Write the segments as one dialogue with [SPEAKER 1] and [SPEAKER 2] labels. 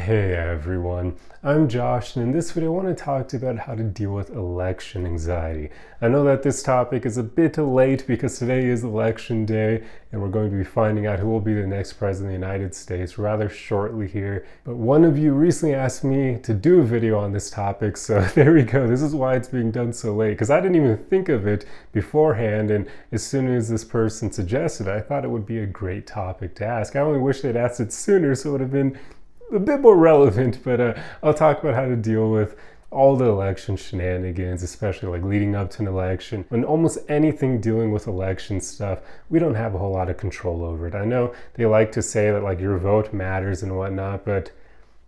[SPEAKER 1] Hey everyone, I'm Josh, and in this video I want to talk to you about how to deal with election anxiety. I know that this topic is a bit late because today is election day and we're going to be finding out who will be the next president of the United States rather shortly here. But one of you recently asked me to do a video on this topic, so there we go. This is why it's being done so late, because I didn't even think of it beforehand, and as soon as this person suggested it, I thought it would be a great topic to ask. I only wish they'd asked it sooner so it would have been a bit more relevant, but I'll talk about how to deal with all the election shenanigans, especially like leading up to an election. When almost anything dealing with election stuff, we don't have a whole lot of control over it. I know they like to say that like your vote matters and whatnot, but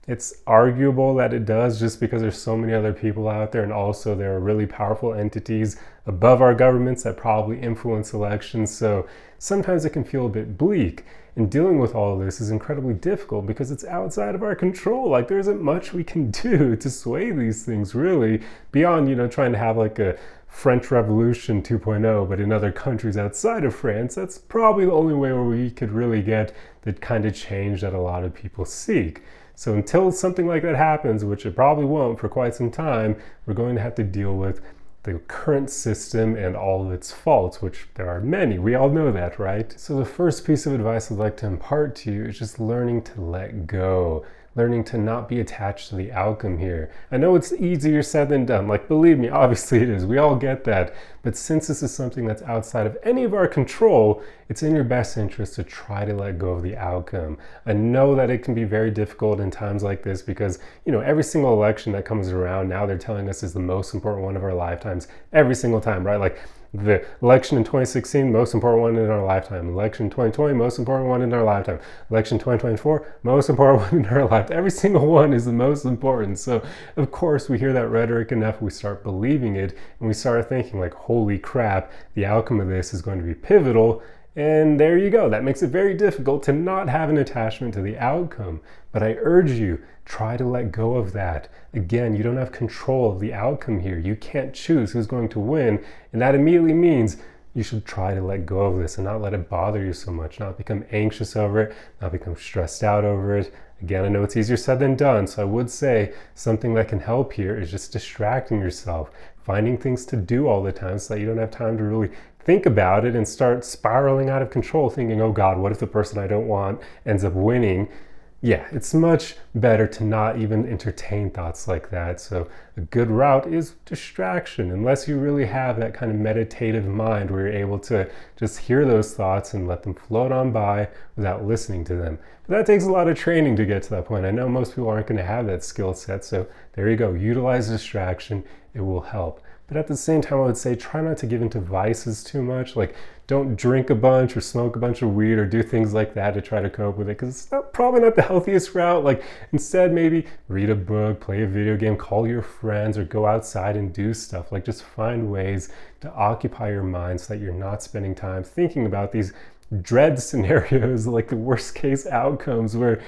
[SPEAKER 1] it's arguable that it does just because there's so many other people out there, and also there are really powerful entities above our governments that probably influence elections, so sometimes it can feel a bit bleak. And dealing with all of this is incredibly difficult because it's outside of our control. Like there isn't much we can do to sway these things really, beyond, trying to have like a French Revolution 2.0, but in other countries outside of France. That's probably the only way where we could really get the kind of change that a lot of people seek. So until something like that happens, which it probably won't for quite some time, we're going to have to deal with the current system and all of its faults, which there are many. We all know that, right? So the first piece of advice I'd like to impart to you is just learning to let go. Learning to not be attached to the outcome here. I know it's easier said than done. Like, believe me, obviously it is. We all get that. But since this is something that's outside of any of our control, it's in your best interest to try to let go of the outcome. I know that it can be very difficult in times like this because, every single election that comes around now they're telling us is the most important one of our lifetimes. Every single time, right? Like, the election in 2016, most important one in our lifetime. Election 2020, most important one in our lifetime. Election 2024, most important one in our lifetime. Every single one is the most important. So, of course, we hear that rhetoric enough, we start believing it, and we start thinking like, holy crap, the outcome of this is going to be pivotal. And there you go. That makes it very difficult to not have an attachment to the outcome. But I urge you, try to let go of that. Again, you don't have control of the outcome here. You can't choose who's going to win. And that immediately means you should try to let go of this and not let it bother you so much, not become anxious over it, not become stressed out over it. Again, I know it's easier said than done, so I would say something that can help here is just distracting yourself, finding things to do all the time so that you don't have time to really think about it and start spiraling out of control, thinking, oh God, what if the person I don't want ends up winning? Yeah, it's much better to not even entertain thoughts like that. So a good route is distraction, unless you really have that kind of meditative mind where you're able to just hear those thoughts and let them float on by without listening to them. But that takes a lot of training to get to that point. I know most people aren't going to have that skill set, so there you go. Utilize distraction, it will help. But at the same time, I would say try not to give into vices too much. Like, don't drink a bunch or smoke a bunch of weed or do things like that to try to cope with it, because it's probably not the healthiest route. Like, instead, maybe read a book, play a video game, call your friends, or go outside and do stuff. Like, just find ways to occupy your mind so that you're not spending time thinking about these dread scenarios, like the worst case outcomes where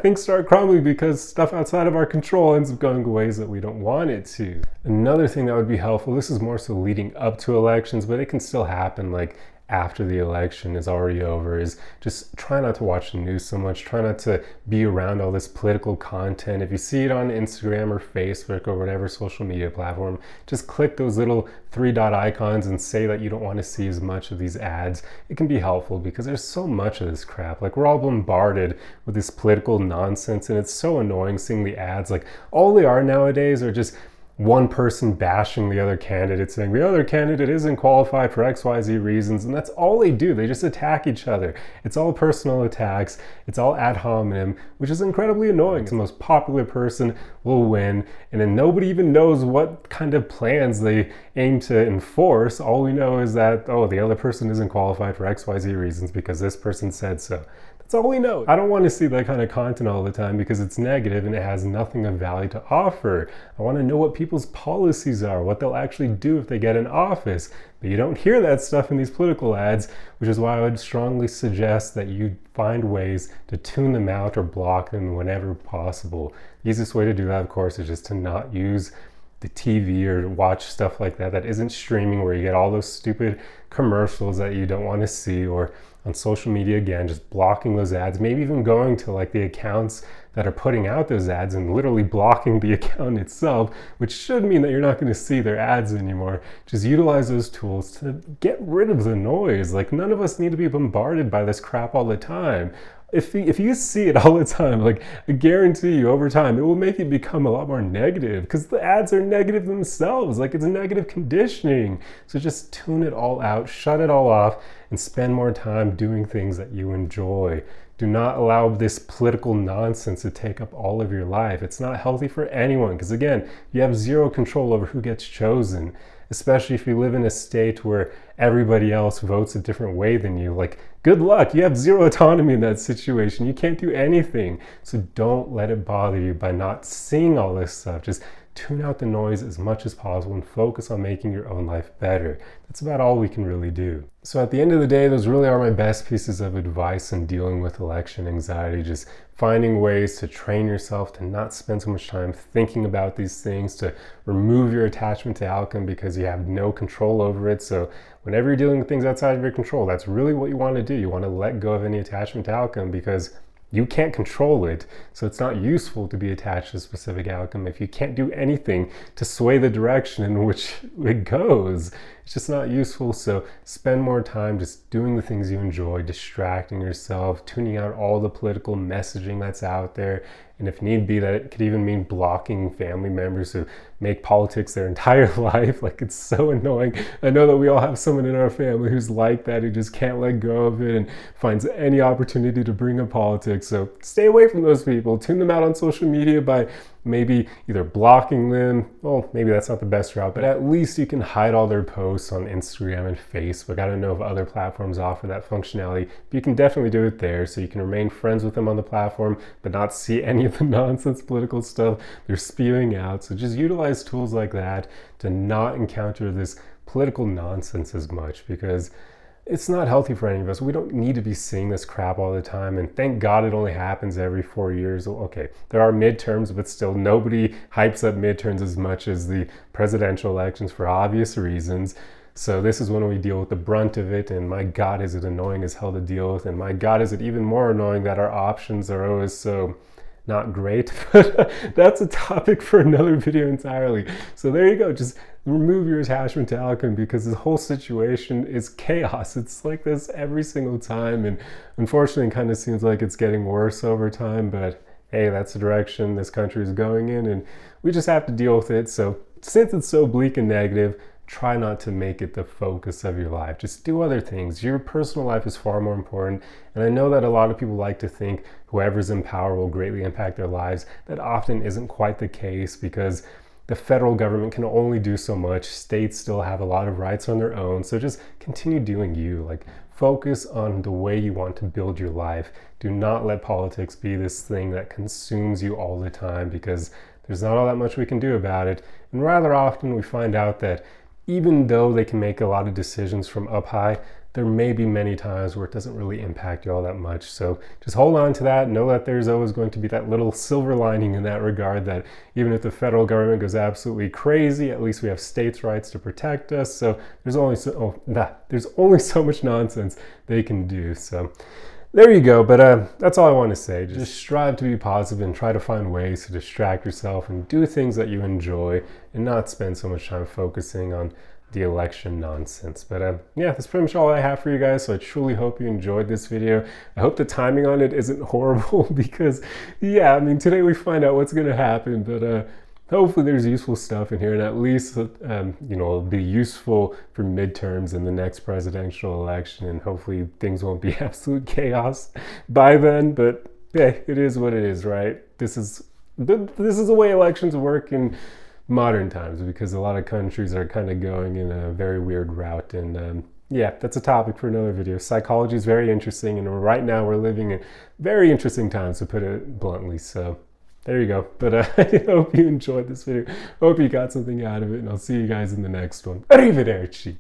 [SPEAKER 1] things start crumbling because stuff outside of our control ends up going ways that we don't want it to. Another thing that would be helpful, this is more so leading up to elections, but it can still happen like after the election is already over, is just try not to watch the news so much. Try not to be around all this political content. If you see it on Instagram or Facebook or whatever social media platform, just click those little 3-dot icons and say that you don't want to see as much of these ads. It can be helpful because there's so much of this crap. Like, we're all bombarded with this political nonsense, and it's so annoying seeing the ads. Like, all they are nowadays are just one person bashing the other candidate, saying the other candidate isn't qualified for XYZ reasons, and that's all they do. They just attack each other. It's all personal attacks. It's all ad hominem, which is incredibly annoying. The most popular person will win, and then nobody even knows what kind of plans they aim to enforce. All we know is that, oh, the other person isn't qualified for XYZ reasons because this person said so. That's all we know. I don't want to see that kind of content all the time because it's negative and it has nothing of value to offer. I want to know what people's policies are, what they'll actually do if they get in office. But you don't hear that stuff in these political ads, which is why I would strongly suggest that you find ways to tune them out or block them whenever possible. The easiest way to do that, of course, is just to not use the TV or watch stuff like that isn't streaming, where you get all those stupid commercials that you don't want to see, or on social media, again, just blocking those ads, maybe even going to like the accounts that are putting out those ads and literally blocking the account itself, which should mean that you're not going to see their ads anymore. Just utilize those tools to get rid of the noise. Like, none of us need to be bombarded by this crap all the time. If you see it all the time, like, I guarantee you over time, it will make you become a lot more negative, because the ads are negative themselves. Like, it's negative conditioning. So just tune it all out, shut it all off, and spend more time doing things that you enjoy. Do not allow this political nonsense to take up all of your life. It's not healthy for anyone, because again, you have zero control over who gets chosen, especially if you live in a state where everybody else votes a different way than you. Like, good luck. You have zero autonomy in that situation. You can't do anything. So don't let it bother you by not seeing all this stuff. Just tune out the noise as much as possible and focus on making your own life better. That's about all we can really do. So at the end of the day, those really are my best pieces of advice in dealing with election anxiety. Just finding ways to train yourself to not spend so much time thinking about these things, to remove your attachment to outcome because you have no control over it. So whenever you're dealing with things outside of your control, that's really what you want to do. You want to let go of any attachment to outcome because you can't control it. So it's not useful to be attached to a specific outcome if you can't do anything to sway the direction in which it goes. It's just not useful. So spend more time just doing the things you enjoy, distracting yourself, tuning out all the political messaging that's out there. And if need be, that it could even mean blocking family members who make politics their entire life. Like, it's so annoying. I know that we all have someone in our family who's like that, who just can't let go of it and finds any opportunity to bring up politics. So stay away from those people. Tune them out on social media by maybe either blocking them. Well, maybe that's not the best route, but at least you can hide all their posts on Instagram and Facebook. I don't know if other platforms offer that functionality, but you can definitely do it there. So you can remain friends with them on the platform, but not see any of the nonsense political stuff they're spewing out. So just utilize tools like that to not encounter this political nonsense as much, because it's not healthy for any of us. We don't need to be seeing this crap all the time. And thank God it only happens every 4 years. Okay, there are midterms, but still nobody hypes up midterms as much as the presidential elections for obvious reasons. So this is when we deal with the brunt of it. And my God, is it annoying as hell to deal with. And my God, is it even more annoying that our options are always so not great. But that's a topic for another video entirely. So there you go. Just remove your attachment to outcome, because this whole situation is chaos. It's like this every single time, and unfortunately it kind of seems like it's getting worse over time, but hey, that's the direction this country is going in, and we just have to deal with it. So since it's so bleak and negative, try not to make it the focus of your life. Just do other things. Your personal life is far more important. And I know that a lot of people like to think whoever's in power will greatly impact their lives. That often isn't quite the case, because the federal government can only do so much. States still have a lot of rights on their own. So just continue doing you. Like, focus on the way you want to build your life. Do not let politics be this thing that consumes you all the time, because there's not all that much we can do about it. And rather often we find out that even though they can make a lot of decisions from up high, there may be many times where it doesn't really impact you all that much. So just hold on to that. Know that there's always going to be that little silver lining in that regard, that even if the federal government goes absolutely crazy, at least we have states' rights to protect us. So there's only so much nonsense they can do. So there you go. But that's all I want to say. Just strive to be positive and try to find ways to distract yourself and do things that you enjoy, and not spend so much time focusing on the election nonsense. But yeah, that's pretty much all I have for you guys. So I truly hope you enjoyed this video. I hope the timing on it isn't horrible, because yeah, I mean, today we find out what's going to happen, but hopefully there's useful stuff in here, and at least it'll be useful for midterms in the next presidential election, and hopefully things won't be absolute chaos by then. But hey, it is what it is, right? This is the way elections work in modern times, because a lot of countries are kind of going in a very weird route. And yeah, that's a topic for another video. Psychology is very interesting, and right now we're living in very interesting times, to put it bluntly. So there you go. But I hope you enjoyed this video. Hope you got something out of it, and I'll see you guys in the next one. Arrivederci.